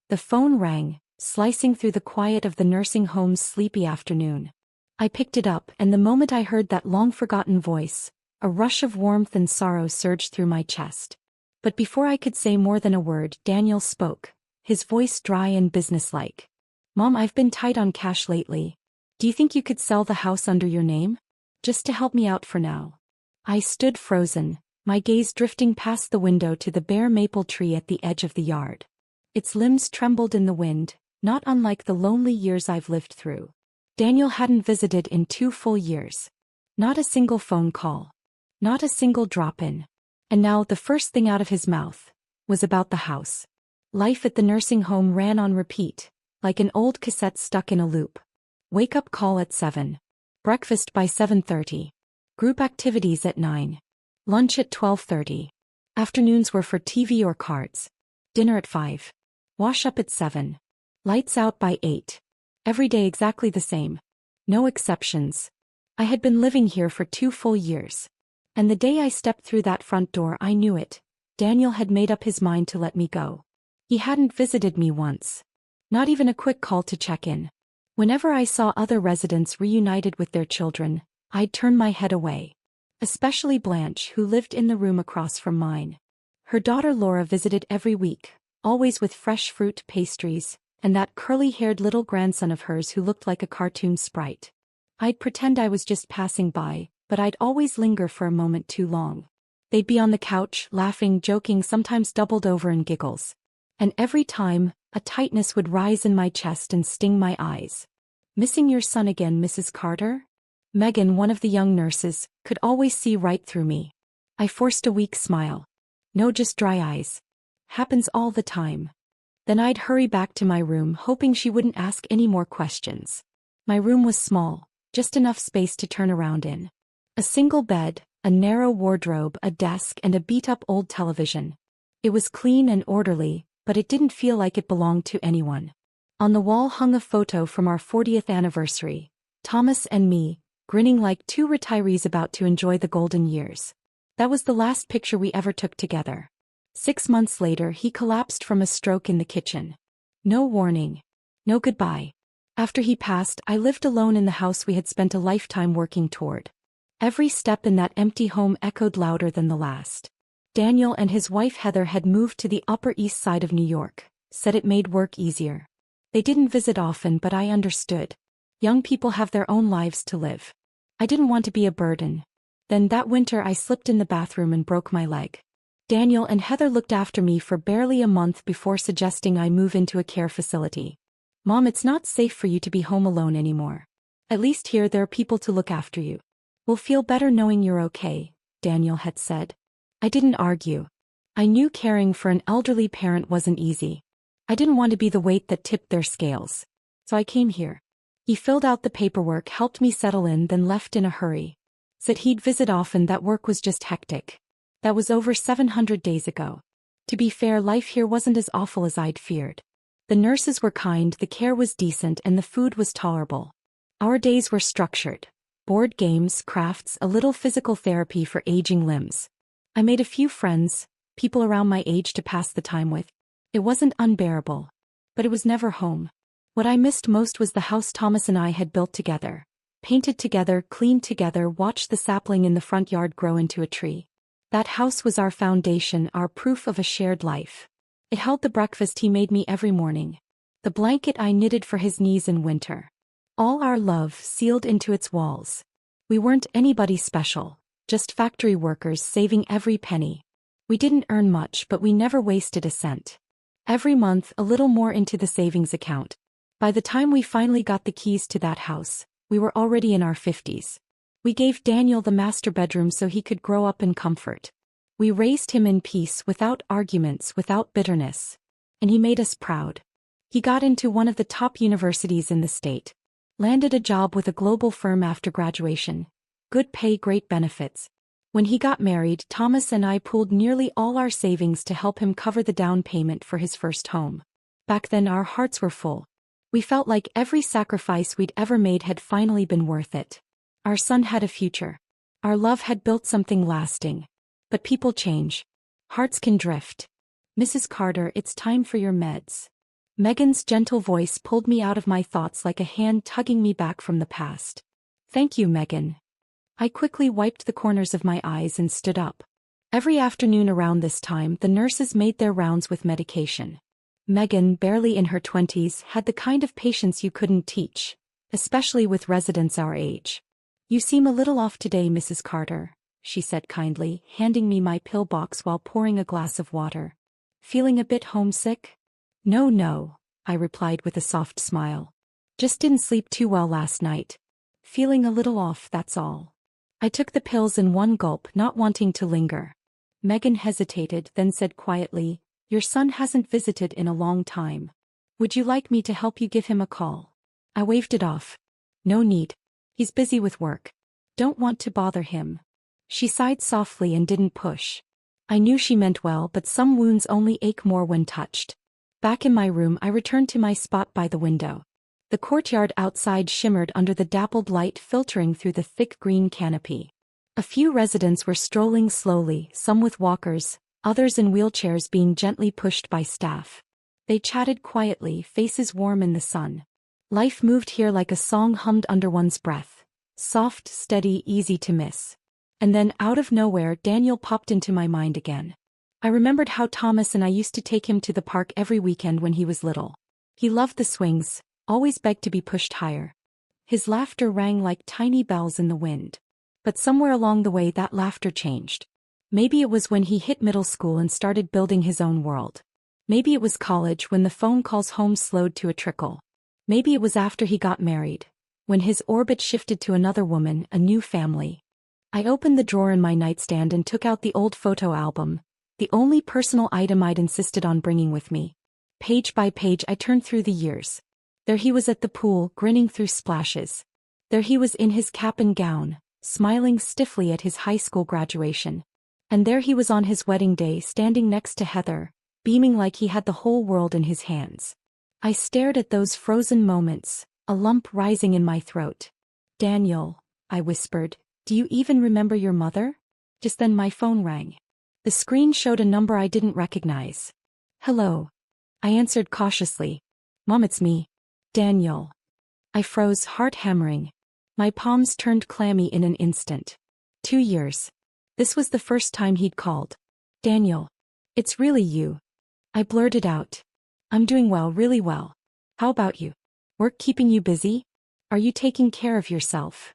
The phone rang, slicing through the quiet of the nursing home's sleepy afternoon. I picked it up, and the moment I heard that long-forgotten voice, a rush of warmth and sorrow surged through my chest. But before I could say more than a word, Daniel spoke, his voice dry and businesslike. "Mom, I've been tight on cash lately. Do you think you could sell the house under your name? Just to help me out for now." I stood frozen, my gaze drifting past the window to the bare maple tree at the edge of the yard. Its limbs trembled in the wind, not unlike the lonely years I've lived through. Daniel hadn't visited in 2 full years. Not a single phone call. Not a single drop-in. And now the first thing out of his mouth was about the house. Life at the nursing home ran on repeat, like an old cassette stuck in a loop. Wake-up call at 7. Breakfast by 7:30. Group activities at 9. Lunch at 12:30. Afternoons were for TV or cards. Dinner at 5. Wash up at 7. Lights out by 8. Every day exactly the same. No exceptions. I had been living here for 2 full years. And the day I stepped through that front door I knew it. Daniel had made up his mind to let me go. He hadn't visited me once. Not even a quick call to check in. Whenever I saw other residents reunited with their children, I'd turn my head away. Especially Blanche, who lived in the room across from mine. Her daughter Laura visited every week, always with fresh fruit pastries, and that curly-haired little grandson of hers who looked like a cartoon sprite. I'd pretend I was just passing by, but I'd always linger for a moment too long. They'd be on the couch, laughing, joking, sometimes doubled over in giggles. And every time, a tightness would rise in my chest and sting my eyes. "Missing your son again, Mrs. Carter?" Megan, one of the young nurses, could always see right through me. I forced a weak smile. "No, just dry eyes. Happens all the time." Then I'd hurry back to my room, hoping she wouldn't ask any more questions. My room was small, just enough space to turn around in. A single bed, a narrow wardrobe, a desk, and a beat-up old television. It was clean and orderly, but it didn't feel like it belonged to anyone. On the wall hung a photo from our 40th anniversary, Thomas and me, grinning like 2 retirees about to enjoy the golden years. That was the last picture we ever took together. 6 months later he collapsed from a stroke in the kitchen. No warning. No goodbye. After he passed, I lived alone in the house we had spent a lifetime working toward. Every step in that empty home echoed louder than the last. Daniel and his wife Heather had moved to the Upper East Side of New York, said it made work easier. They didn't visit often, but I understood. Young people have their own lives to live. I didn't want to be a burden. Then that winter I slipped in the bathroom and broke my leg. Daniel and Heather looked after me for barely a month before suggesting I move into a care facility. "Mom, it's not safe for you to be home alone anymore. At least here there are people to look after you. We'll feel better knowing you're okay," Daniel had said. I didn't argue. I knew caring for an elderly parent wasn't easy. I didn't want to be the weight that tipped their scales. So I came here. He filled out the paperwork, helped me settle in, then left in a hurry. Said he'd visit often, that work was just hectic. That was over 700 days ago. To be fair, life here wasn't as awful as I'd feared. The nurses were kind, the care was decent, and the food was tolerable. Our days were structured. Board games, crafts, a little physical therapy for aging limbs. I made a few friends, people around my age to pass the time with. It wasn't unbearable. But it was never home. What I missed most was the house Thomas and I had built together. Painted together, cleaned together, watched the sapling in the front yard grow into a tree. That house was our foundation, our proof of a shared life. It held the breakfast he made me every morning. The blanket I knitted for his knees in winter. All our love sealed into its walls. We weren't anybody special, just factory workers saving every penny. We didn't earn much, but we never wasted a cent. Every month, a little more into the savings account. By the time we finally got the keys to that house, we were already in our 50s. We gave Daniel the master bedroom so he could grow up in comfort. We raised him in peace, without arguments, without bitterness. And he made us proud. He got into one of the top universities in the state. Landed a job with a global firm after graduation. Good pay, great benefits. When he got married, Thomas and I pooled nearly all our savings to help him cover the down payment for his first home. Back then our hearts were full. We felt like every sacrifice we'd ever made had finally been worth it. Our son had a future. Our love had built something lasting. But people change. Hearts can drift. "Mrs. Carter, it's time for your meds." Megan's gentle voice pulled me out of my thoughts like a hand tugging me back from the past. Thank you, Megan. I quickly wiped the corners of my eyes and stood up. Every afternoon around this time, the nurses made their rounds with medication. Megan, barely in her 20s, had the kind of patience you couldn't teach, especially with residents our age. You seem a little off today, Mrs. Carter, she said kindly, handing me my pill box while pouring a glass of water. Feeling a bit homesick? No, I replied with a soft smile. Just didn't sleep too well last night. Feeling a little off, that's all. I took the pills in one gulp, not wanting to linger. Megan hesitated, then said quietly, "Your son hasn't visited in a long time. Would you like me to help you give him a call?" I waved it off. No need. He's busy with work. Don't want to bother him. She sighed softly and didn't push. I knew she meant well, but some wounds only ache more when touched. Back in my room, I returned to my spot by the window. The courtyard outside shimmered under the dappled light filtering through the thick green canopy. A few residents were strolling slowly, some with walkers, others in wheelchairs being gently pushed by staff. They chatted quietly, faces warm in the sun. Life moved here like a song hummed under one's breath. Soft, steady, easy to miss. And then, out of nowhere, Daniel popped into my mind again. I remembered how Thomas and I used to take him to the park every weekend when he was little. He loved the swings, always begged to be pushed higher. His laughter rang like tiny bells in the wind. But somewhere along the way that laughter changed. Maybe it was when he hit middle school and started building his own world. Maybe it was college when the phone calls home slowed to a trickle. Maybe it was after he got married, when his orbit shifted to another woman, a new family. I opened the drawer in my nightstand and took out the old photo album, the only personal item I'd insisted on bringing with me. Page by page I turned through the years. There he was at the pool, grinning through splashes. There he was in his cap and gown, smiling stiffly at his high school graduation. And there he was on his wedding day, standing next to Heather, beaming like he had the whole world in his hands. I stared at those frozen moments, a lump rising in my throat. "Daniel," I whispered, "do you even remember your mother?" Just then my phone rang. The screen showed a number I didn't recognize. "Hello," I answered cautiously. "Mom, it's me. Daniel." I froze, heart hammering. My palms turned clammy in an instant. 2 years. This was the first time he'd called. "Daniel. It's really you." I blurted out. "I'm doing well, really well. How about you? Work keeping you busy? Are you taking care of yourself?"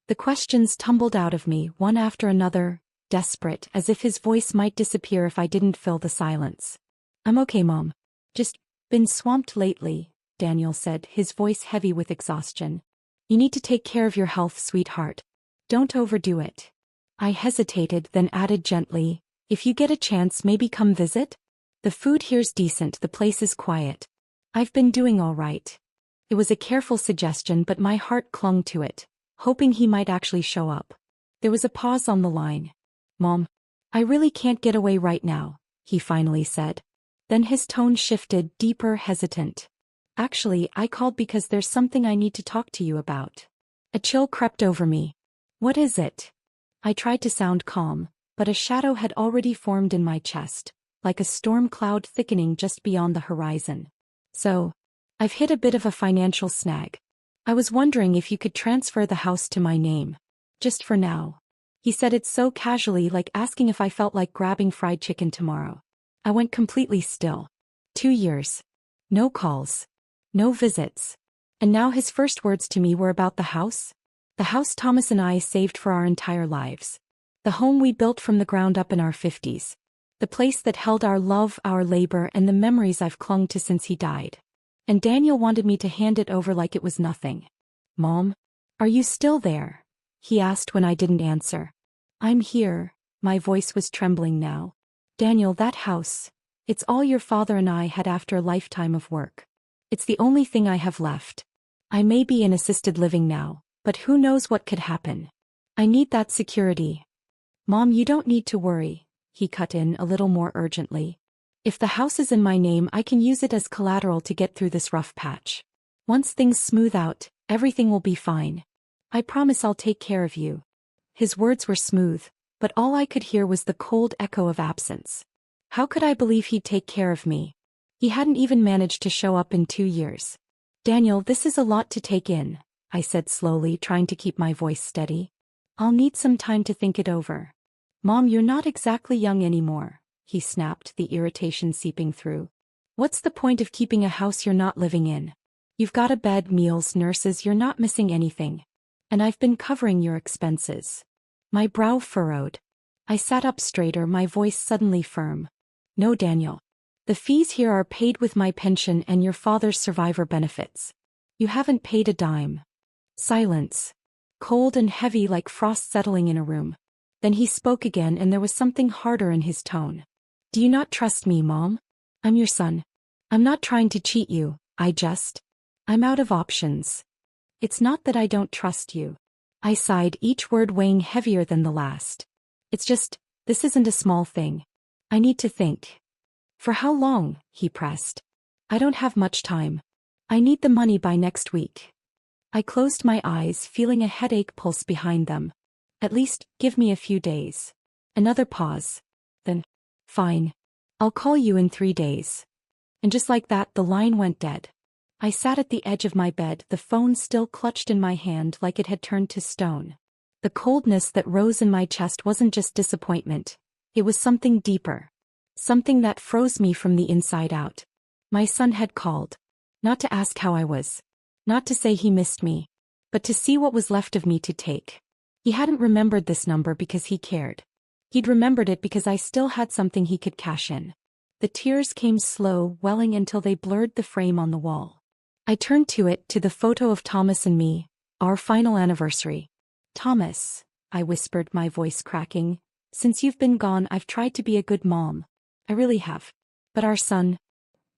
The questions tumbled out of me, one after another, desperate, as if his voice might disappear if I didn't fill the silence. "I'm okay, Mom. Just been swamped lately," Daniel said, his voice heavy with exhaustion. "You need to take care of your health, sweetheart. Don't overdo it." I hesitated, then added gently, "If you get a chance, maybe come visit? The food here's decent, the place is quiet. I've been doing all right." It was a careful suggestion, but my heart clung to it, hoping he might actually show up. There was a pause on the line. "Mom, I really can't get away right now," he finally said. Then his tone shifted, deeper, hesitant. "Actually, I called because there's something I need to talk to you about." A chill crept over me. "What is it?" I tried to sound calm, but a shadow had already formed in my chest, like a storm cloud thickening just beyond the horizon. "So, I've hit a bit of a financial snag. I was wondering if you could transfer the house to my name. Just for now." He said it so casually, like asking if I felt like grabbing fried chicken tomorrow. I went completely still. 2 years. No calls. No visits. And now his first words to me were about the house? The house Thomas and I saved for our entire lives. The home we built from the ground up in our 50s. The place that held our love, our labor, and the memories I've clung to since he died. And Daniel wanted me to hand it over like it was nothing. "Mom, are you still there?" he asked when I didn't answer. "I'm here." My voice was trembling now. "Daniel, that house, it's all your father and I had after a lifetime of work. It's the only thing I have left. I may be in assisted living now, but who knows what could happen. I need that security." "Mom, you don't need to worry," he cut in a little more urgently. "If the house is in my name, I can use it as collateral to get through this rough patch. Once things smooth out, everything will be fine. I promise I'll take care of you." His words were smooth, but all I could hear was the cold echo of absence. How could I believe he'd take care of me? He hadn't even managed to show up in 2 years. Daniel, this is a lot to take in, I said slowly, trying to keep my voice steady. I'll need some time to think it over. Mom, you're not exactly young anymore, he snapped, the irritation seeping through. What's the point of keeping a house you're not living in? You've got a bed, meals, nurses, you're not missing anything. And I've been covering your expenses. My brow furrowed. I sat up straighter, my voice suddenly firm. No, Daniel. The fees here are paid with my pension and your father's survivor benefits. You haven't paid a dime. Silence. Cold and heavy like frost settling in a room. Then he spoke again, and there was something harder in his tone. Do you not trust me, Mom? I'm your son. I'm not trying to cheat you, I'm out of options. It's not that I don't trust you. I sighed, each word weighing heavier than the last. It's just, this isn't a small thing. I need to think. For how long? He pressed. I don't have much time. I need the money by next week. I closed my eyes, feeling a headache pulse behind them. At least, give me a few days. Another pause. Then, fine. I'll call you in 3 days. And just like that, the line went dead. I sat at the edge of my bed, the phone still clutched in my hand like it had turned to stone. The coldness that rose in my chest wasn't just disappointment. It was something deeper. Something that froze me from the inside out. My son had called. Not to ask how I was. Not to say he missed me. But to see what was left of me to take. He hadn't remembered this number because he cared. He'd remembered it because I still had something he could cash in. The tears came slow, welling until they blurred the frame on the wall. I turned to it, to the photo of Thomas and me, our final anniversary. Thomas, I whispered, my voice cracking, since you've been gone, I've tried to be a good mom. I really have. But our son,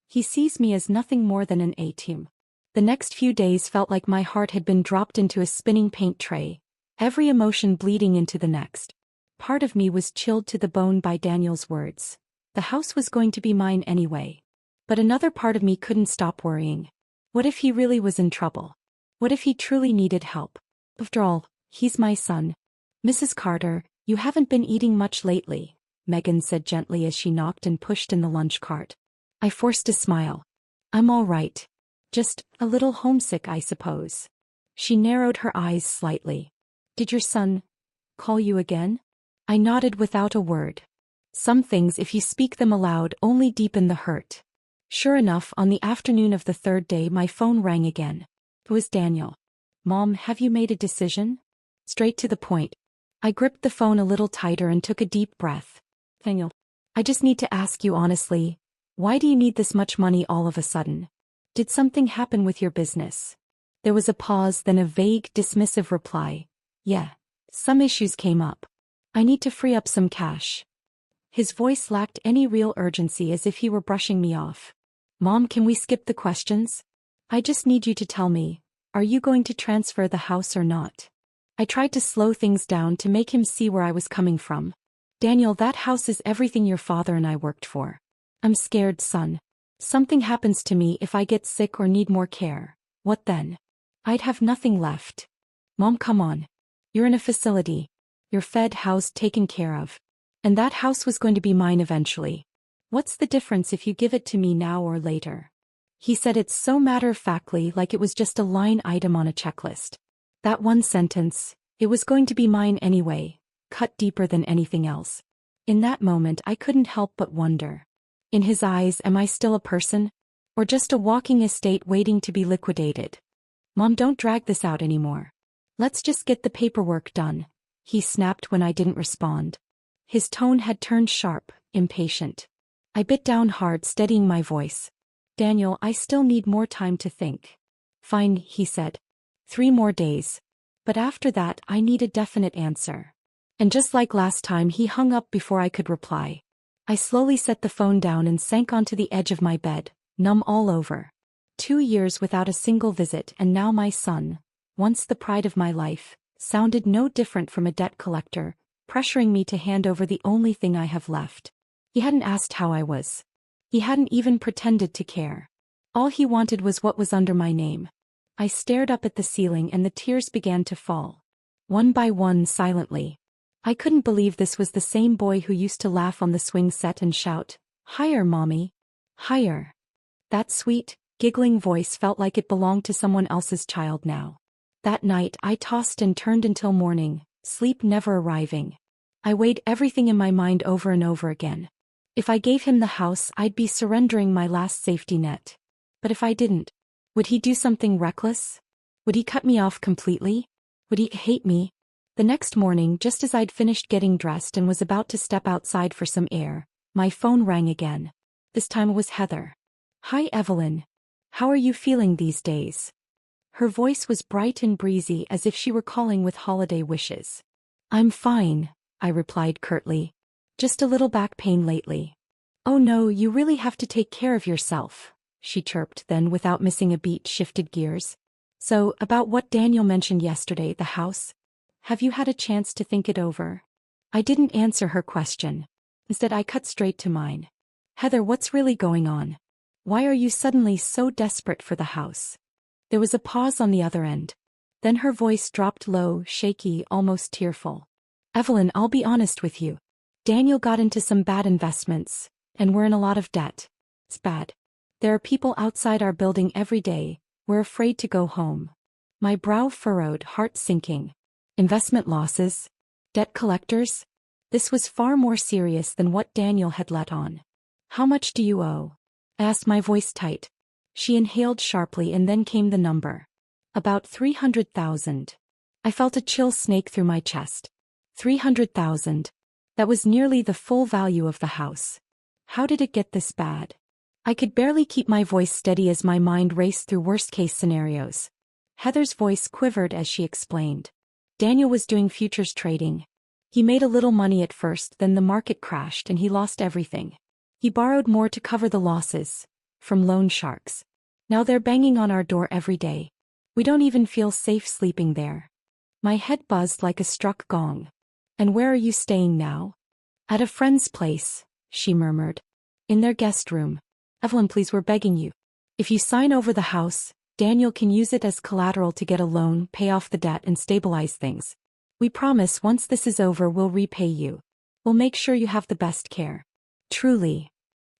he sees me as nothing more than an ATM. The next few days felt like my heart had been dropped into a spinning paint tray, every emotion bleeding into the next. Part of me was chilled to the bone by Daniel's words. The house was going to be mine anyway. But another part of me couldn't stop worrying. What if he really was in trouble? What if he truly needed help? After all, he's my son. Mrs. Carter, you haven't been eating much lately, Megan said gently as she knocked and pushed in the lunch cart. I forced a smile. I'm all right. Just a little homesick, I suppose. She narrowed her eyes slightly. Did your son call you again? I nodded without a word. Some things, if you speak them aloud, only deepen the hurt. Sure enough, on the afternoon of the third day, my phone rang again. It was Daniel. Mom, have you made a decision? Straight to the point. I gripped the phone a little tighter and took a deep breath. Daniel, I just need to ask you honestly, why do you need this much money all of a sudden? Did something happen with your business? There was a pause, then a vague, dismissive reply. Yeah, some issues came up. I need to free up some cash. His voice lacked any real urgency, as if he were brushing me off. Mom, can we skip the questions? I just need you to tell me, are you going to transfer the house or not? I tried to slow things down to make him see where I was coming from. Daniel, that house is everything your father and I worked for. I'm scared, son. Something happens to me if I get sick or need more care. What then? I'd have nothing left. Mom, come on. You're in a facility. You're fed, housed, taken care of. And that house was going to be mine eventually. What's the difference if you give it to me now or later? He said it so matter-of-factly, like it was just a line item on a checklist. That one sentence, it was going to be mine anyway, cut deeper than anything else. In that moment, I couldn't help but wonder. In his eyes, am I still a person? Or just a walking estate waiting to be liquidated? Mom, don't drag this out anymore. Let's just get the paperwork done, he snapped when I didn't respond. His tone had turned sharp, impatient. I bit down hard, steadying my voice. Daniel, I still need more time to think. Fine, he said. 3 more days. But after that, I need a definite answer. And just like last time, he hung up before I could reply. I slowly set the phone down and sank onto the edge of my bed, numb all over. 2 years without a single visit, and now my son, once the pride of my life, sounded no different from a debt collector, pressuring me to hand over the only thing I have left. He hadn't asked how I was. He hadn't even pretended to care. All he wanted was what was under my name. I stared up at the ceiling and the tears began to fall. One by one, silently. I couldn't believe this was the same boy who used to laugh on the swing set and shout, "Higher, Mommy. Higher." That sweet, giggling voice felt like it belonged to someone else's child now. That night I tossed and turned until morning, sleep never arriving. I weighed everything in my mind over and over again. If I gave him the house, I'd be surrendering my last safety net. But if I didn't, would he do something reckless? Would he cut me off completely? Would he hate me? The next morning, just as I'd finished getting dressed and was about to step outside for some air, my phone rang again. This time it was Heather. "Hi, Evelyn. How are you feeling these days?" Her voice was bright and breezy, as if she were calling with holiday wishes. "I'm fine," I replied curtly. "Just a little back pain lately." "Oh no, you really have to take care of yourself," she chirped, then without missing a beat shifted gears. "So, about what Daniel mentioned yesterday, the house? Have you had a chance to think it over?" I didn't answer her question. Instead, I cut straight to mine. "Heather, what's really going on? Why are you suddenly so desperate for the house?" There was a pause on the other end. Then her voice dropped low, shaky, almost tearful. "Evelyn, I'll be honest with you. Daniel got into some bad investments, and we're in a lot of debt. It's bad. There are people outside our building every day. We're afraid to go home." My brow furrowed, heart sinking. Investment losses? Debt collectors? This was far more serious than what Daniel had let on. "How much do you owe?" I asked, my voice tight. She inhaled sharply, and then came the number. "About 300,000. I felt a chill snake through my chest. 300,000. That was nearly the full value of the house. How did it get this bad? I could barely keep my voice steady as my mind raced through worst-case scenarios. Heather's voice quivered as she explained. Daniel was doing futures trading. He made a little money at first, then the market crashed and he lost everything. He borrowed more to cover the losses, from loan sharks. Now they're banging on our door every day. We don't even feel safe sleeping there." My head buzzed like a struck gong. "And where are you staying now?" "At a friend's place," she murmured. "In their guest room. Evelyn, please, we're begging you. If you sign over the house, Daniel can use it as collateral to get a loan, pay off the debt, and stabilize things. We promise once this is over we'll repay you. We'll make sure you have the best care. Truly."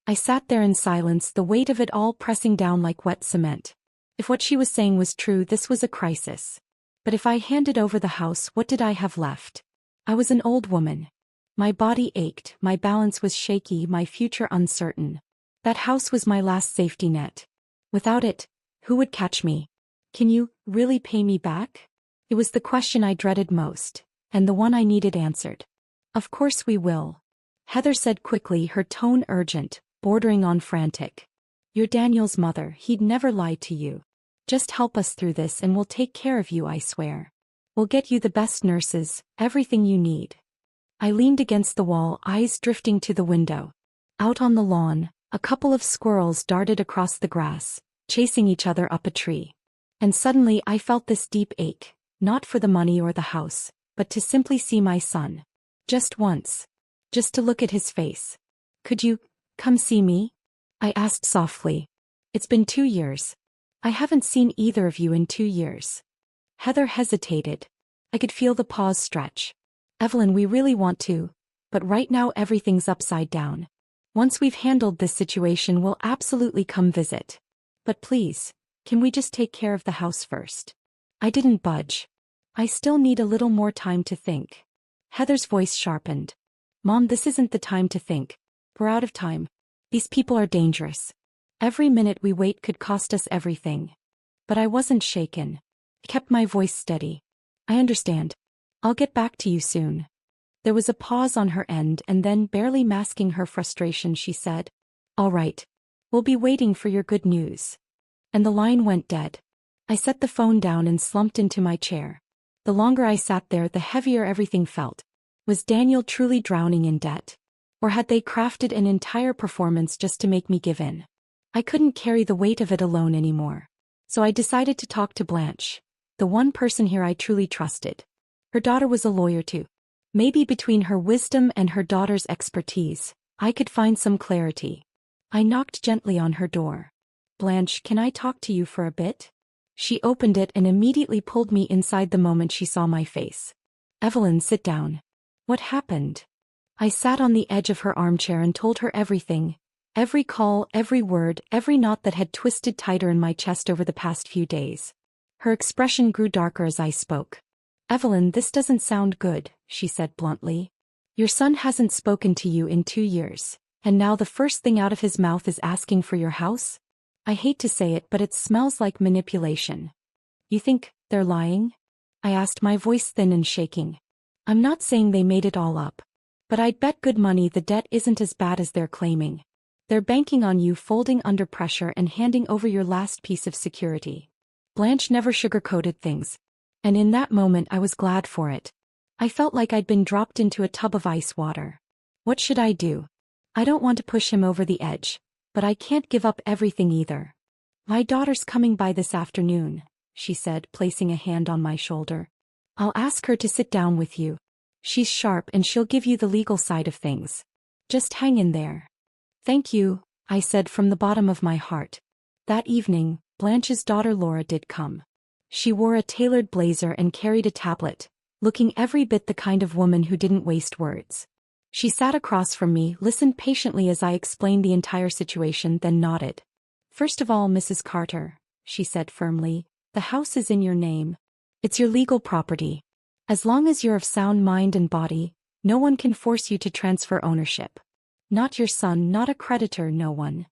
I sat there in silence, the weight of it all pressing down like wet cement. If what she was saying was true, this was a crisis. But if I handed over the house, what did I have left? I was an old woman. My body ached, my balance was shaky, my future uncertain. That house was my last safety net. Without it, who would catch me? "Can you really pay me back?" It was the question I dreaded most, and the one I needed answered. "Of course we will," Heather said quickly, her tone urgent, bordering on frantic. "You're Daniel's mother, he'd never lie to you. Just help us through this and we'll take care of you, I swear. We'll get you the best nurses, everything you need." I leaned against the wall, eyes drifting to the window. Out on the lawn, a couple of squirrels darted across the grass, chasing each other up a tree. And suddenly I felt this deep ache, not for the money or the house, but to simply see my son. Just once. Just to look at his face. "Could you come see me?" I asked softly. "It's been 2 years. I haven't seen either of you in 2 years." Heather hesitated. I could feel the pause stretch. "Evelyn, we really want to, but right now everything's upside down. Once we've handled this situation, we'll absolutely come visit. But please, can we just take care of the house first?" I didn't budge. "I still need a little more time to think." Heather's voice sharpened. "Mom, this isn't the time to think. We're out of time. These people are dangerous. Every minute we wait could cost us everything." But I wasn't shaken. I kept my voice steady. "I understand. I'll get back to you soon." There was a pause on her end, and then, barely masking her frustration, she said, "All right. We'll be waiting for your good news." And the line went dead. I set the phone down and slumped into my chair. The longer I sat there, the heavier everything felt. Was Daniel truly drowning in debt? Or had they crafted an entire performance just to make me give in? I couldn't carry the weight of it alone anymore. So I decided to talk to Blanche, the one person here I truly trusted. Her daughter was a lawyer too. Maybe between her wisdom and her daughter's expertise, I could find some clarity. I knocked gently on her door. "Blanche, can I talk to you for a bit?" She opened it and immediately pulled me inside the moment she saw my face. "Evelyn, sit down." "What happened?" I sat on the edge of her armchair and told her everything Every call, every word, every knot that had twisted tighter in my chest over the past few days. Her expression grew darker as I spoke. "Evelyn, this doesn't sound good," she said bluntly. "Your son hasn't spoken to you in 2 years, and now the first thing out of his mouth is asking for your house? I hate to say it, but it smells like manipulation." "You think they're lying?" I asked, my voice thin and shaking. "I'm not saying they made it all up. But I'd bet good money the debt isn't as bad as they're claiming. They're banking on you folding under pressure and handing over your last piece of security." Blanche never sugarcoated things. And in that moment I was glad for it. I felt like I'd been dropped into a tub of ice water. What should I do? I don't want to push him over the edge, but I can't give up everything either. "My daughter's coming by this afternoon," she said, placing a hand on my shoulder. "I'll ask her to sit down with you. She's sharp and she'll give you the legal side of things. Just hang in there." "Thank you," I said from the bottom of my heart. That evening, Blanche's daughter Laura did come. She wore a tailored blazer and carried a tablet, looking every bit the kind of woman who didn't waste words. She sat across from me, listened patiently as I explained the entire situation, then nodded. "First of all, Mrs. Carter," she said firmly, "the house is in your name. It's your legal property. As long as you're of sound mind and body, no one can force you to transfer ownership. Not your son, not a creditor, no one."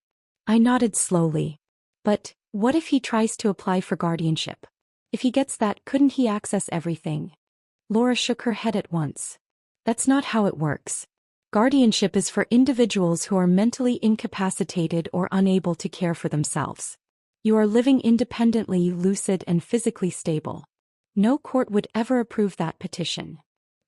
I nodded slowly. "But what if he tries to apply for guardianship? If he gets that, couldn't he access everything?" Laura shook her head at once. "That's not how it works. Guardianship is for individuals who are mentally incapacitated or unable to care for themselves. You are living independently, lucid and physically stable. No court would ever approve that petition."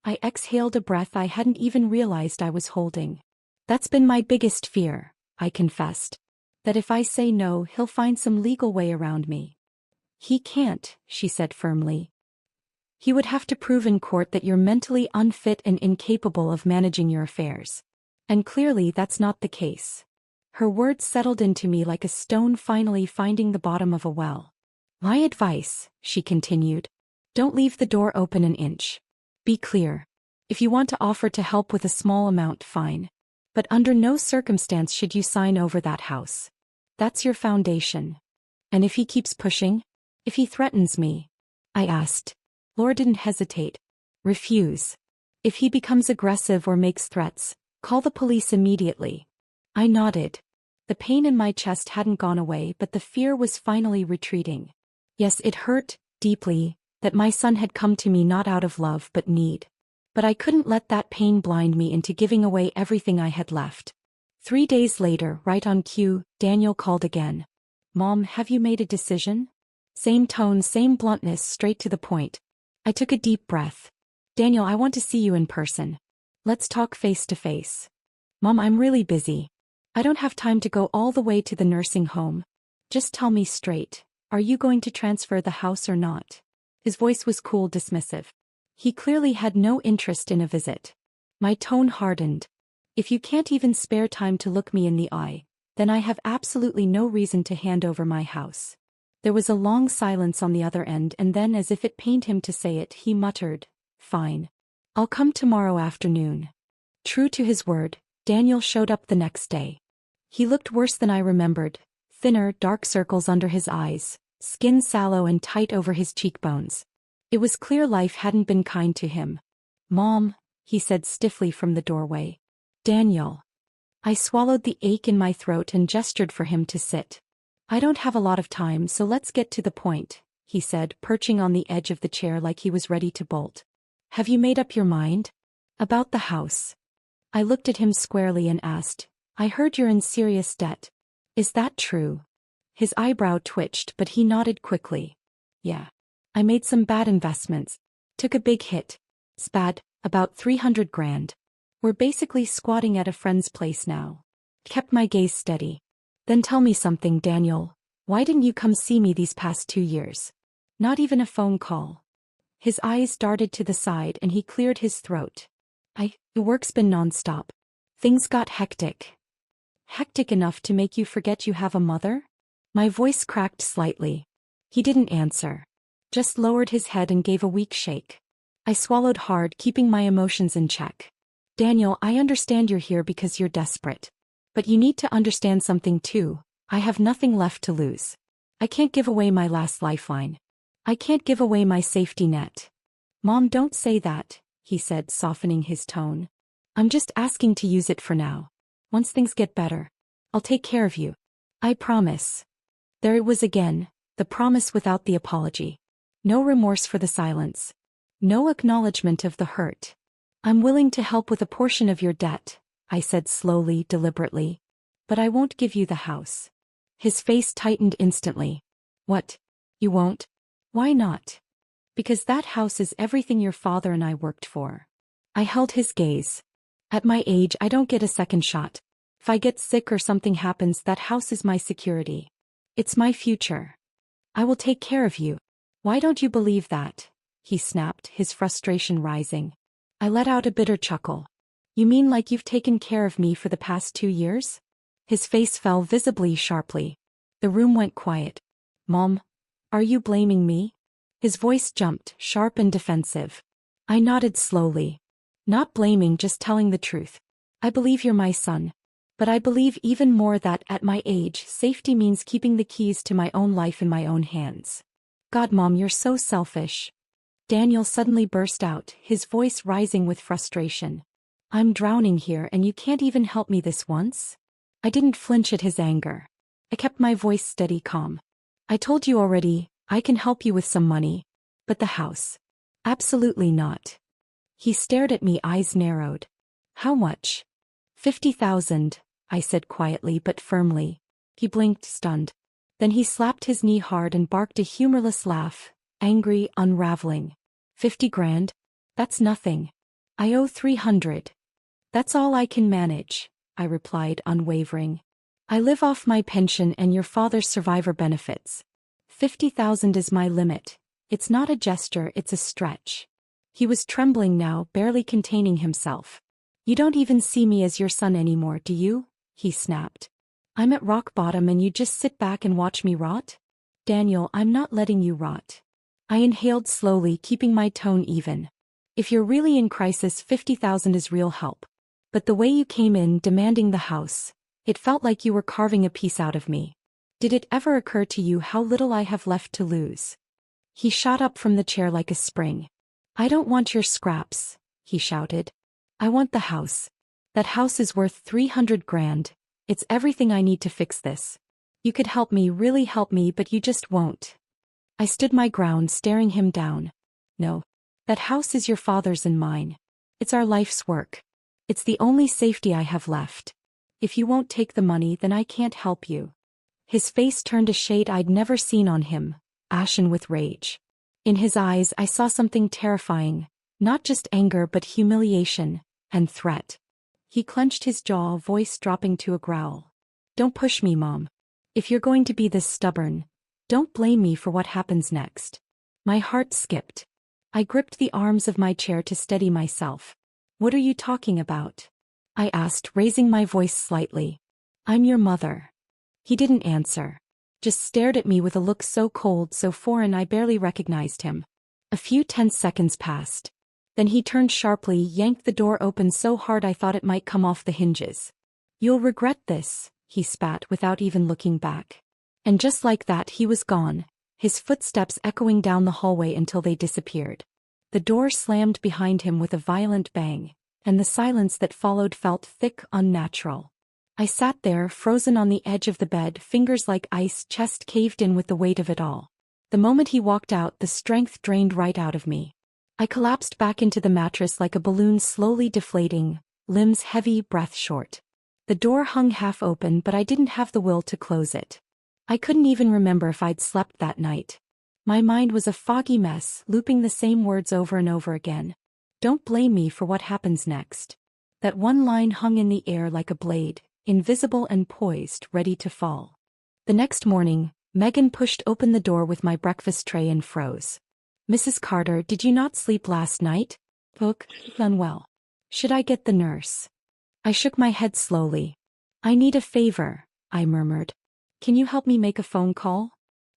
I exhaled a breath I hadn't even realized I was holding. "That's been my biggest fear," I confessed. "That if I say no, he'll find some legal way around me." "He can't," she said firmly. "He would have to prove in court that you're mentally unfit and incapable of managing your affairs. And clearly that's not the case." Her words settled into me like a stone finally finding the bottom of a well. "My advice," she continued, "don't leave the door open an inch. Be clear. If you want to offer to help with a small amount, fine. But under no circumstance should you sign over that house. That's your foundation." "And if he keeps pushing? If he threatens me?" I asked. Laura didn't hesitate. "Refuse. If he becomes aggressive or makes threats, call the police immediately." I nodded. The pain in my chest hadn't gone away, but the fear was finally retreating. Yes, it hurt, deeply, that my son had come to me not out of love but need. But I couldn't let that pain blind me into giving away everything I had left. 3 days later, right on cue, Daniel called again. "Mom, have you made a decision?" Same tone, same bluntness, straight to the point. I took a deep breath. "Daniel, I want to see you in person. Let's talk face to face." "Mom, I'm really busy. I don't have time to go all the way to the nursing home. Just tell me straight, are you going to transfer the house or not?" His voice was cool, dismissive. He clearly had no interest in a visit. My tone hardened. "If you can't even spare time to look me in the eye, then I have absolutely no reason to hand over my house." There was a long silence on the other end, and then, as if it pained him to say it, he muttered, "Fine. I'll come tomorrow afternoon." True to his word, Daniel showed up the next day. He looked worse than I remembered, thinner, dark circles under his eyes, skin sallow and tight over his cheekbones. It was clear life hadn't been kind to him. "Mom," he said stiffly from the doorway. "Daniel." I swallowed the ache in my throat and gestured for him to sit. "I don't have a lot of time, so let's get to the point," he said, perching on the edge of the chair like he was ready to bolt. "Have you made up your mind?" "About the house." I looked at him squarely and asked, "I heard you're in serious debt. Is that true?" His eyebrow twitched, but he nodded quickly. "Yeah. I made some bad investments. Took a big hit. It's bad, about 300 grand. We're basically squatting at a friend's place now." Kept my gaze steady. "Then tell me something, Daniel. Why didn't you come see me these past 2 years? Not even a phone call." His eyes darted to the side and he cleared his throat. The work's been nonstop. Things got hectic." "Hectic enough to make you forget you have a mother?" My voice cracked slightly. He didn't answer. Just lowered his head and gave a weak shake. I swallowed hard, keeping my emotions in check. "Daniel, I understand you're here because you're desperate. But you need to understand something too. I have nothing left to lose. I can't give away my last lifeline. I can't give away my safety net. Mom, don't say that, he said, softening his tone. I'm just asking to use it for now. Once things get better, I'll take care of you. I promise. There it was again, the promise without the apology. No remorse for the silence. No acknowledgement of the hurt. I'm willing to help with a portion of your debt, I said slowly, deliberately. But I won't give you the house. His face tightened instantly. What? You won't? Why not? Because that house is everything your father and I worked for. I held his gaze. At my age, I don't get a second shot. If I get sick or something happens, that house is my security. It's my future. I will take care of you. Why don't you believe that? He snapped, his frustration rising. I let out a bitter chuckle. You mean like you've taken care of me for the past 2 years? His face fell visibly sharply. The room went quiet. Mom, are you blaming me? His voice jumped, sharp and defensive. I nodded slowly. Not blaming, just telling the truth. I believe you're my son. But I believe even more that at my age, safety means keeping the keys to my own life in my own hands. God, Mom, you're so selfish. Daniel suddenly burst out, his voice rising with frustration. I'm drowning here and you can't even help me this once? I didn't flinch at his anger. I kept my voice steady, calm. I told you already, I can help you with some money. But the house? Absolutely not. He stared at me, eyes narrowed. How much? 50,000, I said quietly but firmly. He blinked, stunned. Then he slapped his knee hard and barked a humorless laugh, angry, unraveling. 50 grand? That's nothing. I owe 300. That's all I can manage, I replied, unwavering. I live off my pension and your father's survivor benefits. 50,000 is my limit. It's not a gesture, it's a stretch. He was trembling now, barely containing himself. You don't even see me as your son anymore, do you? He snapped. I'm at rock bottom and you just sit back and watch me rot? Daniel, I'm not letting you rot. I inhaled slowly, keeping my tone even. If you're really in crisis, 50,000 is real help. But the way you came in, demanding the house, it felt like you were carving a piece out of me. Did it ever occur to you how little I have left to lose? He shot up from the chair like a spring. I don't want your scraps, he shouted. I want the house. That house is worth 300 grand. It's everything I need to fix this. You could help me, really help me, but you just won't. I stood my ground, staring him down. No. That house is your father's and mine. It's our life's work. It's the only safety I have left. If you won't take the money, then I can't help you. His face turned a shade I'd never seen on him, ashen with rage. In his eyes I saw something terrifying, not just anger but humiliation and threat. He clenched his jaw, voice dropping to a growl. Don't push me, Mom. If you're going to be this stubborn, don't blame me for what happens next. My heart skipped. I gripped the arms of my chair to steady myself. What are you talking about? I asked, raising my voice slightly. I'm your mother. He didn't answer. Just stared at me with a look so cold, so foreign I barely recognized him. A few tense seconds passed. Then he turned sharply, yanked the door open so hard I thought it might come off the hinges. You'll regret this, he spat without even looking back. And just like that he was gone, his footsteps echoing down the hallway until they disappeared. The door slammed behind him with a violent bang, and the silence that followed felt thick, unnatural. I sat there, frozen on the edge of the bed, fingers like ice, chest caved in with the weight of it all. The moment he walked out, the strength drained right out of me. I collapsed back into the mattress like a balloon slowly deflating, limbs heavy, breath short. The door hung half open, but I didn't have the will to close it. I couldn't even remember if I'd slept that night. My mind was a foggy mess, looping the same words over and over again. Don't blame me for what happens next. That one line hung in the air like a blade, invisible and poised, ready to fall. The next morning, Megan pushed open the door with my breakfast tray and froze. Mrs. Carter, did you not sleep last night? Book, unwell. Should I get the nurse? I shook my head slowly. I need a favor, I murmured. Can you help me make a phone call?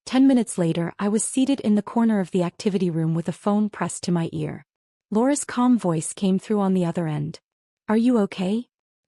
10 minutes later, I was seated in the corner of the activity room with a phone pressed to my ear. Laura's calm voice came through on the other end. Are you okay?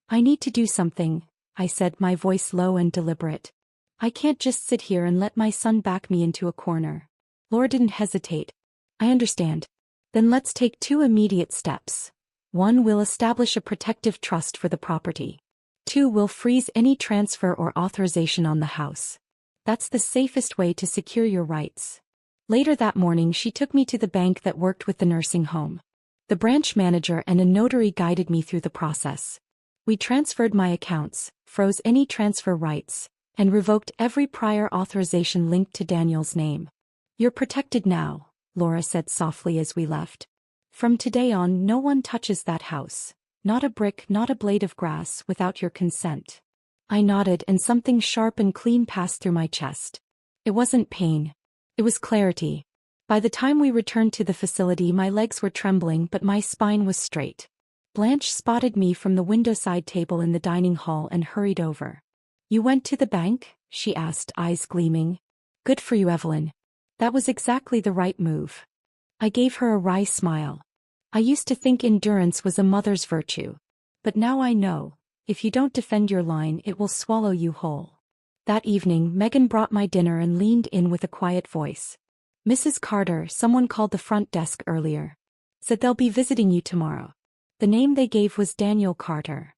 I need to do something, I said, my voice low and deliberate. I can't just sit here and let my son back me into a corner. Laura didn't hesitate. I understand. Then let's take 2 immediate steps. 1, we'll establish a protective trust for the property. 2, we'll freeze any transfer or authorization on the house. That's the safest way to secure your rights. Later that morning, she took me to the bank that worked with the nursing home. The branch manager and a notary guided me through the process. We transferred my accounts, froze any transfer rights, and revoked every prior authorization linked to Daniel's name. You're protected now, Laura said softly as we left. From today on, no one touches that house. Not a brick, not a blade of grass without your consent. I nodded and something sharp and clean passed through my chest. It wasn't pain. It was clarity. By the time we returned to the facility, my legs were trembling but my spine was straight. Blanche spotted me from the windowside table in the dining hall and hurried over. You went to the bank? She asked, eyes gleaming. Good for you, Evelyn. That was exactly the right move. I gave her a wry smile. I used to think endurance was a mother's virtue. But now I know, if you don't defend your line, it will swallow you whole. That evening, Megan brought my dinner and leaned in with a quiet voice. Mrs. Carter, someone called the front desk earlier. Said they'll be visiting you tomorrow. The name they gave was Daniel Carter.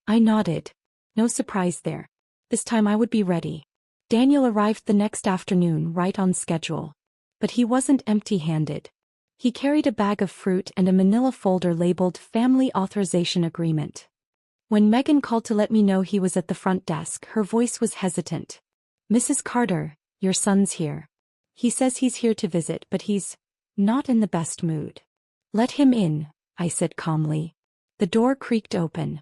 I nodded. No surprise there. This time I would be ready. Daniel arrived the next afternoon, right on schedule. But he wasn't empty-handed. He carried a bag of fruit and a manila folder labeled Family Authorization Agreement. When Megan called to let me know he was at the front desk, her voice was hesitant. Mrs. Carter, your son's here. He says he's here to visit, but he's not in the best mood. Let him in, I said calmly. The door creaked open.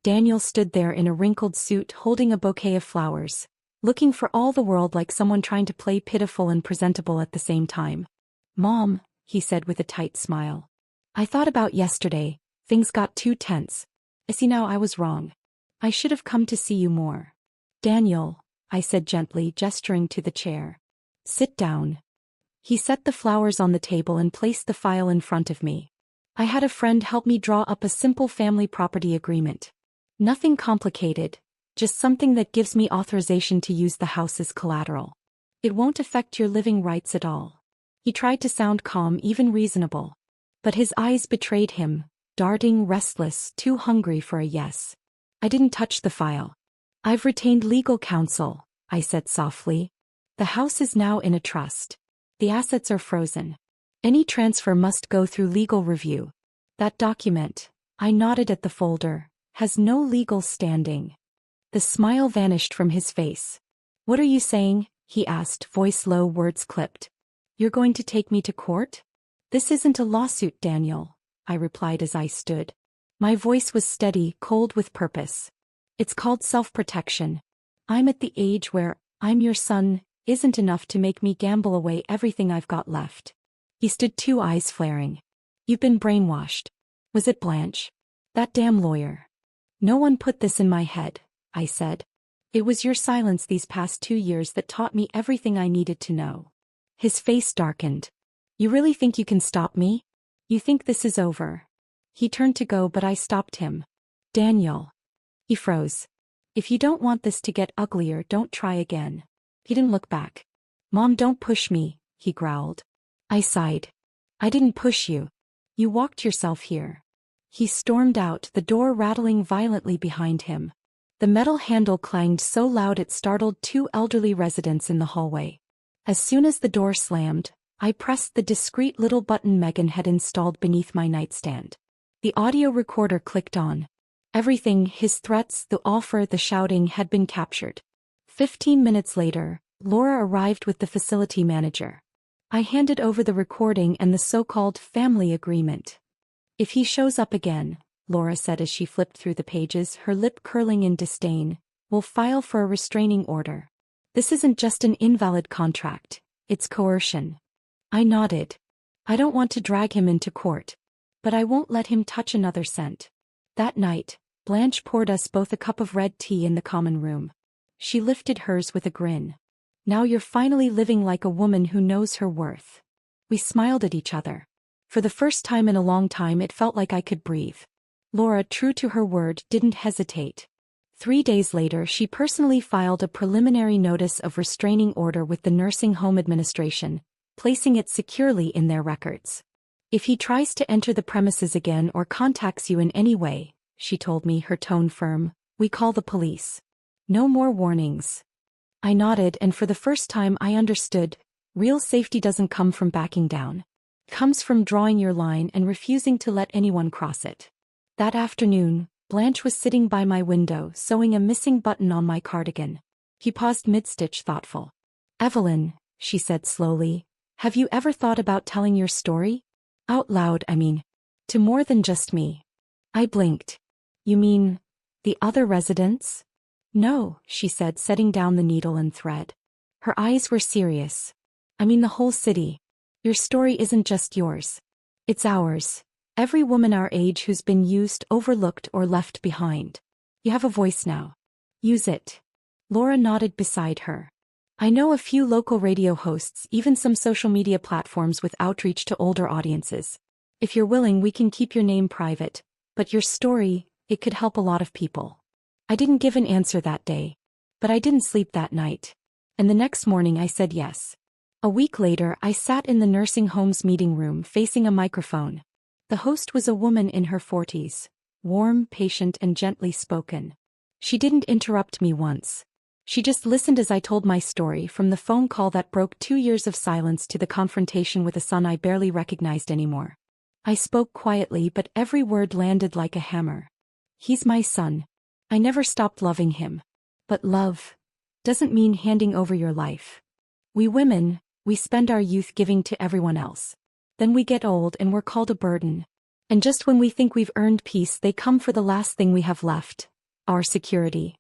Daniel stood there in a wrinkled suit holding a bouquet of flowers, looking for all the world like someone trying to play pitiful and presentable at the same time. Mom, he said with a tight smile. I thought about yesterday. Things got too tense. I see now I was wrong. I should have come to see you more. Daniel, I said gently, gesturing to the chair. Sit down. He set the flowers on the table and placed the file in front of me. I had a friend help me draw up a simple family property agreement. Nothing complicated, just something that gives me authorization to use the house as collateral. It won't affect your living rights at all. He tried to sound calm, even reasonable. But his eyes betrayed him, darting, restless, too hungry for a yes. I didn't touch the file. I've retained legal counsel, I said softly. The house is now in a trust. The assets are frozen. Any transfer must go through legal review. That document, I nodded at the folder, has no legal standing. The smile vanished from his face. What are you saying? He asked, voice low, words clipped. You're going to take me to court? This isn't a lawsuit, Daniel, I replied as I stood. My voice was steady, cold with purpose. It's called self-protection. I'm at the age where I'm your son isn't enough to make me gamble away everything I've got left. He stood, 2 eyes flaring. You've been brainwashed. Was it Blanche? That damn lawyer. No one put this in my head, I said. It was your silence these past 2 years that taught me everything I needed to know. His face darkened. You really think you can stop me? You think this is over? He turned to go, but I stopped him. Daniel. He froze. If you don't want this to get uglier, don't try again. He didn't look back. Mom, don't push me, he growled. I sighed. I didn't push you. You walked yourself here. He stormed out, the door rattling violently behind him. The metal handle clanged so loud it startled 2 elderly residents in the hallway. As soon as the door slammed, I pressed the discreet little button Megan had installed beneath my nightstand. The audio recorder clicked on. Everything, his threats, the offer, the shouting, had been captured. 15 minutes later, Laura arrived with the facility manager. I handed over the recording and the so-called family agreement. If he shows up again, Laura said as she flipped through the pages, her lip curling in disdain, we'll file for a restraining order. This isn't just an invalid contract, it's coercion. I nodded. I don't want to drag him into court. But I won't let him touch another cent. That night, Blanche poured us both a cup of red tea in the common room. She lifted hers with a grin. Now you're finally living like a woman who knows her worth. We smiled at each other. For the first time in a long time, it felt like I could breathe. Laura, true to her word, didn't hesitate. 3 days later, she personally filed a preliminary notice of restraining order with the nursing home administration, placing it securely in their records. If he tries to enter the premises again or contacts you in any way, she told me, her tone firm, we call the police. No more warnings. I nodded, and for the first time I understood. Real safety doesn't come from backing down. It comes from drawing your line and refusing to let anyone cross it. That afternoon, Blanche was sitting by my window sewing a missing button on my cardigan. He paused mid-stitch, thoughtful. Evelyn, she said slowly, have you ever thought about telling your story? Out loud, I mean. To more than just me. I blinked. You mean, the other residents? No, she said, setting down the needle and thread. Her eyes were serious. I mean the whole city. Your story isn't just yours. It's ours. Every woman our age who's been used, overlooked, or left behind. You have a voice now. Use it. Laura nodded beside her. I know a few local radio hosts, even some social media platforms with outreach to older audiences. If you're willing, we can keep your name private, but your story, it could help a lot of people. I didn't give an answer that day. But I didn't sleep that night. And the next morning I said yes. A week later, I sat in the nursing home's meeting room facing a microphone. The host was a woman in her 40s, warm, patient, and gently spoken. She didn't interrupt me once. She just listened as I told my story, from the phone call that broke 2 years of silence to the confrontation with a son I barely recognized anymore. I spoke quietly, but every word landed like a hammer. He's my son. I never stopped loving him. But love doesn't mean handing over your life. We women, we spend our youth giving to everyone else. Then we get old and we're called a burden. And just when we think we've earned peace, they come for the last thing we have left, our security.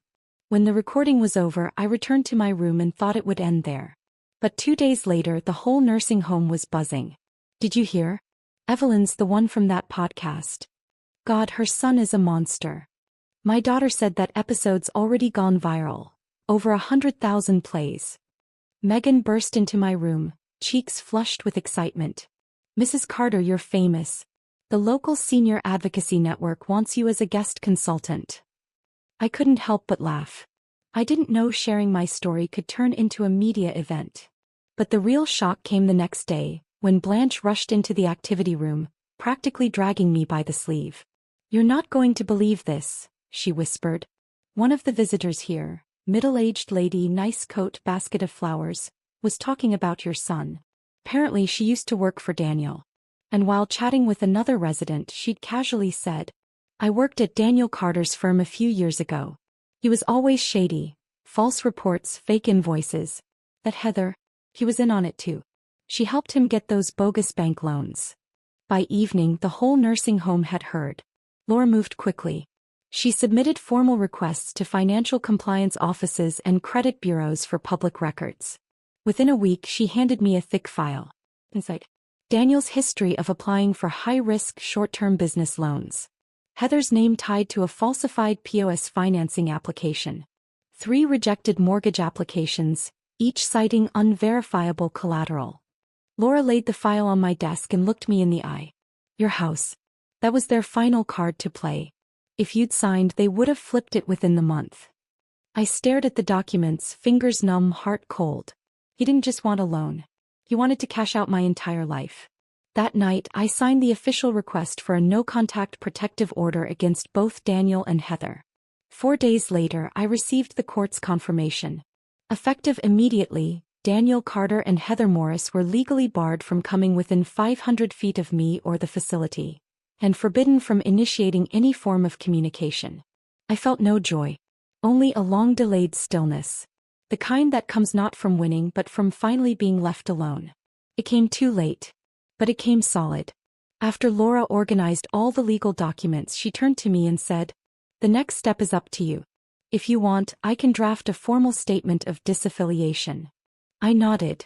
When the recording was over, I returned to my room and thought it would end there. But 2 days later, the whole nursing home was buzzing. Did you hear? Evelyn's the one from that podcast. God, her son is a monster. My daughter said that episode's already gone viral. Over 100,000 plays. Megan burst into my room, cheeks flushed with excitement. Mrs. Carter, you're famous. The local senior advocacy network wants you as a guest consultant. I couldn't help but laugh. I didn't know sharing my story could turn into a media event. But the real shock came the next day, when Blanche rushed into the activity room, practically dragging me by the sleeve. You're not going to believe this, she whispered. One of the visitors here, middle-aged lady, nice coat, basket of flowers, was talking about your son. Apparently she used to work for Daniel. And while chatting with another resident, she'd casually said, I worked at Daniel Carter's firm a few years ago. He was always shady, false reports, fake invoices. That Heather, he was in on it too. She helped him get those bogus bank loans. By evening, the whole nursing home had heard. Laura moved quickly. She submitted formal requests to financial compliance offices and credit bureaus for public records. Within a week, she handed me a thick file. Inside, Daniel's history of applying for high-risk short-term business loans. Heather's name tied to a falsified POS financing application. 3 rejected mortgage applications, each citing unverifiable collateral. Laura laid the file on my desk and looked me in the eye. Your house. That was their final card to play. If you'd signed, they would have flipped it within the month. I stared at the documents, fingers numb, heart cold. He didn't just want a loan. He wanted to cash out my entire life. That night, I signed the official request for a no-contact protective order against both Daniel and Heather. 4 days later, I received the court's confirmation. Effective immediately, Daniel Carter and Heather Morris were legally barred from coming within 500 feet of me or the facility, and forbidden from initiating any form of communication. I felt no joy. Only a long-delayed stillness. The kind that comes not from winning but from finally being left alone. It came too late. But it came solid. After Laura organized all the legal documents, she turned to me and said, the next step is up to you. If you want, I can draft a formal statement of disaffiliation. I nodded.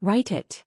Write it.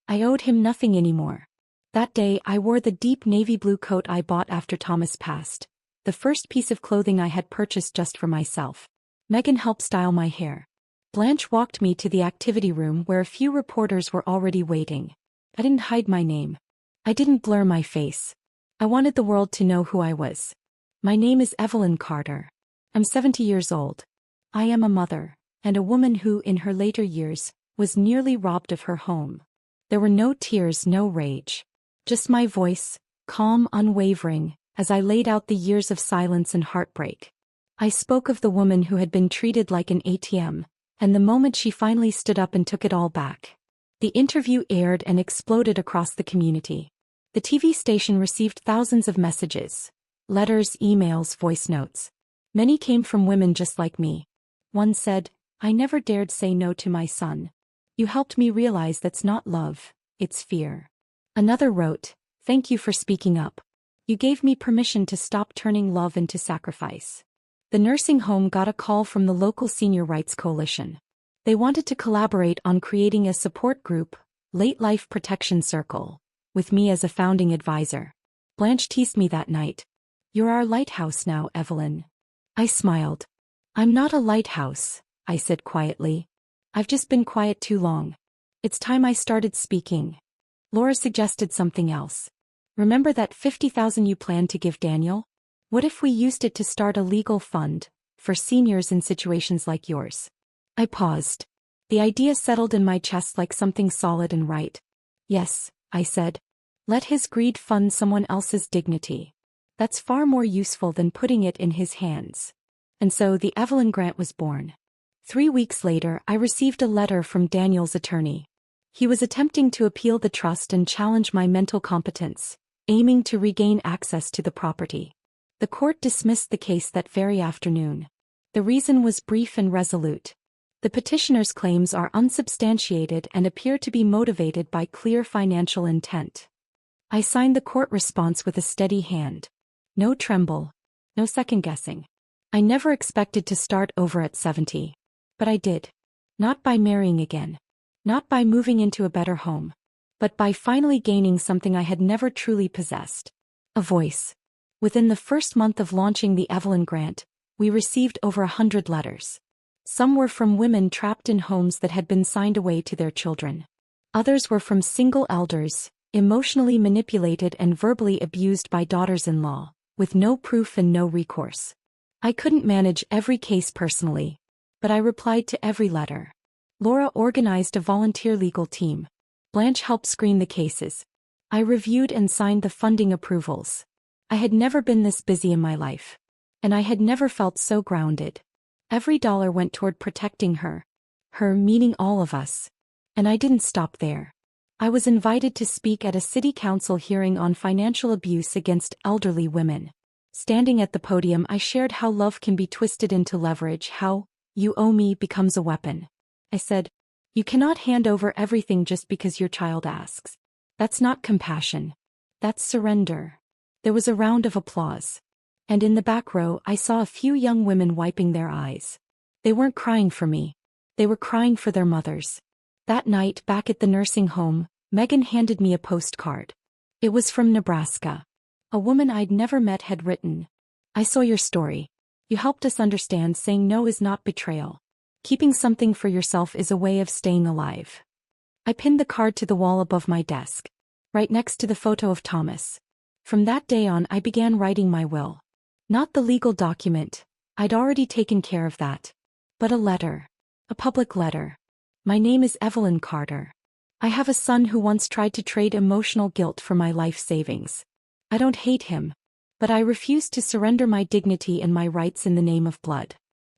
I owed him nothing anymore. That day, I wore the deep navy blue coat I bought after Thomas passed, the first piece of clothing I had purchased just for myself. Megan helped style my hair. Blanche walked me to the activity room where a few reporters were already waiting. I didn't hide my name. I didn't blur my face. I wanted the world to know who I was. My name is Evelyn Carter. I'm 70 years old. I am a mother, and a woman who, in her later years, was nearly robbed of her home. There were no tears, no rage. Just my voice, calm, unwavering, as I laid out the years of silence and heartbreak. I spoke of the woman who had been treated like an ATM, and the moment she finally stood up and took it all back. The interview aired and exploded across the community. The TV station received thousands of messages, letters, emails, voice notes. Many came from women just like me. One said, "I never dared say no to my son. You helped me realize that's not love, it's fear." Another wrote, "Thank you for speaking up. You gave me permission to stop turning love into sacrifice." The nursing home got a call from the local Senior Rights Coalition. They wanted to collaborate on creating a support group, Late Life Protection Circle, with me as a founding advisor. Blanche teased me that night. "You're our lighthouse now, Evelyn." I smiled. "I'm not a lighthouse," I said quietly. "I've just been quiet too long. It's time I started speaking." Laura suggested something else. "Remember that $50,000 you planned to give Daniel? What if we used it to start a legal fund for seniors in situations like yours?" I paused. The idea settled in my chest like something solid and right. "Yes," I said. "Let his greed fund someone else's dignity. That's far more useful than putting it in his hands." And so the Evelyn Grant was born. 3 weeks later, I received a letter from Daniel's attorney. He was attempting to appeal the trust and challenge my mental competence, aiming to regain access to the property. The court dismissed the case that very afternoon. The reason was brief and resolute. The petitioner's claims are unsubstantiated and appear to be motivated by clear financial intent. I signed the court response with a steady hand. No tremble. No second-guessing. I never expected to start over at 70. But I did. Not by marrying again. Not by moving into a better home. But by finally gaining something I had never truly possessed. A voice. Within the first month of launching the Evelyn Grant, we received over 100 letters. Some were from women trapped in homes that had been signed away to their children. Others were from single elders, emotionally manipulated and verbally abused by daughters-in-law, with no proof and no recourse. I couldn't manage every case personally, but I replied to every letter. Laura organized a volunteer legal team. Blanche helped screen the cases. I reviewed and signed the funding approvals. I had never been this busy in my life. And I had never felt so grounded. Every dollar went toward protecting her. Her meaning all of us. And I didn't stop there. I was invited to speak at a city council hearing on financial abuse against elderly women. Standing at the podium, I shared how love can be twisted into leverage, how "you owe me" becomes a weapon. I said, "You cannot hand over everything just because your child asks. That's not compassion. That's surrender." There was a round of applause. And in the back row, I saw a few young women wiping their eyes. They weren't crying for me. They were crying for their mothers. That night, back at the nursing home, Megan handed me a postcard. It was from Nebraska. A woman I'd never met had written, "I saw your story. You helped us understand saying no is not betrayal. Keeping something for yourself is a way of staying alive." I pinned the card to the wall above my desk, right next to the photo of Thomas. From that day on, I began writing my will. Not the legal document. I'd already taken care of that. But a letter. A public letter. My name is Evelyn Carter. I have a son who once tried to trade emotional guilt for my life savings. I don't hate him. But I refuse to surrender my dignity and my rights in the name of blood.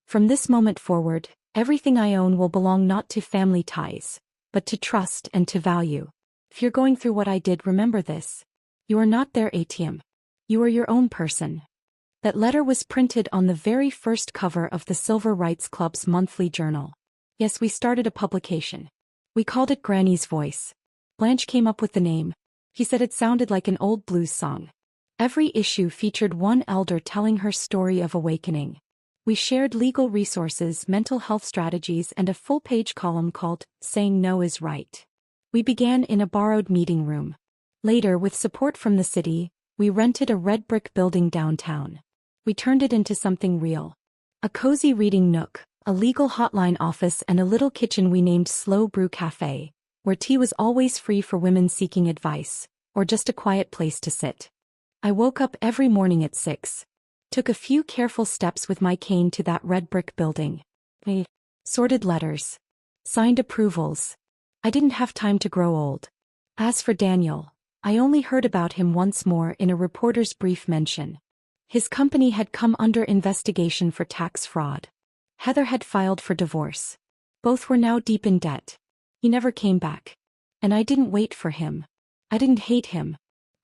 From this moment forward, everything I own will belong not to family ties, but to trust and to value. If you're going through what I did, remember this. You are not their ATM. You are your own person. That letter was printed on the very first cover of the Civil Rights Club's monthly journal. Yes, we started a publication. We called it Granny's Voice. Blanche came up with the name. He said it sounded like an old blues song. Every issue featured one elder telling her story of awakening. We shared legal resources, mental health strategies, and a full-page column called "Saying No is Right." We began in a borrowed meeting room. Later, with support from the city, we rented a red brick building downtown. We turned it into something real. A cozy reading nook, a legal hotline office, and a little kitchen we named Slow Brew Cafe, where tea was always free for women seeking advice, or just a quiet place to sit. I woke up every morning at 6. Took a few careful steps with my cane to that red brick building. I sorted letters. Signed approvals. I didn't have time to grow old. As for Daniel, I only heard about him once more in a reporter's brief mention. His company had come under investigation for tax fraud. Heather had filed for divorce. Both were now deep in debt. He never came back. And I didn't wait for him. I didn't hate him.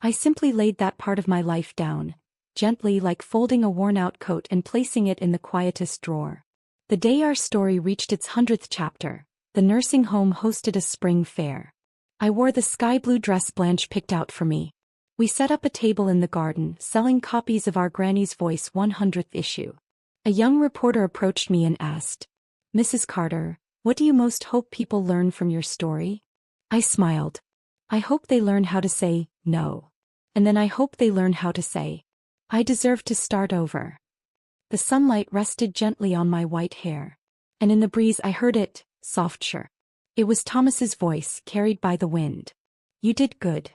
I simply laid that part of my life down, gently, like folding a worn-out coat and placing it in the quietest drawer. The day our story reached its 100th chapter, the nursing home hosted a spring fair. I wore the sky-blue dress Blanche picked out for me. We set up a table in the garden, selling copies of our Granny's Voice 100th issue. A young reporter approached me and asked, "Mrs. Carter, what do you most hope people learn from your story?" I smiled. I hope they learn how to say no. And then I hope they learn how to say, "I deserve to start over." The sunlight rested gently on my white hair. And in the breeze I heard it, soft chirp. It was Thomas's voice, carried by the wind. "You did good.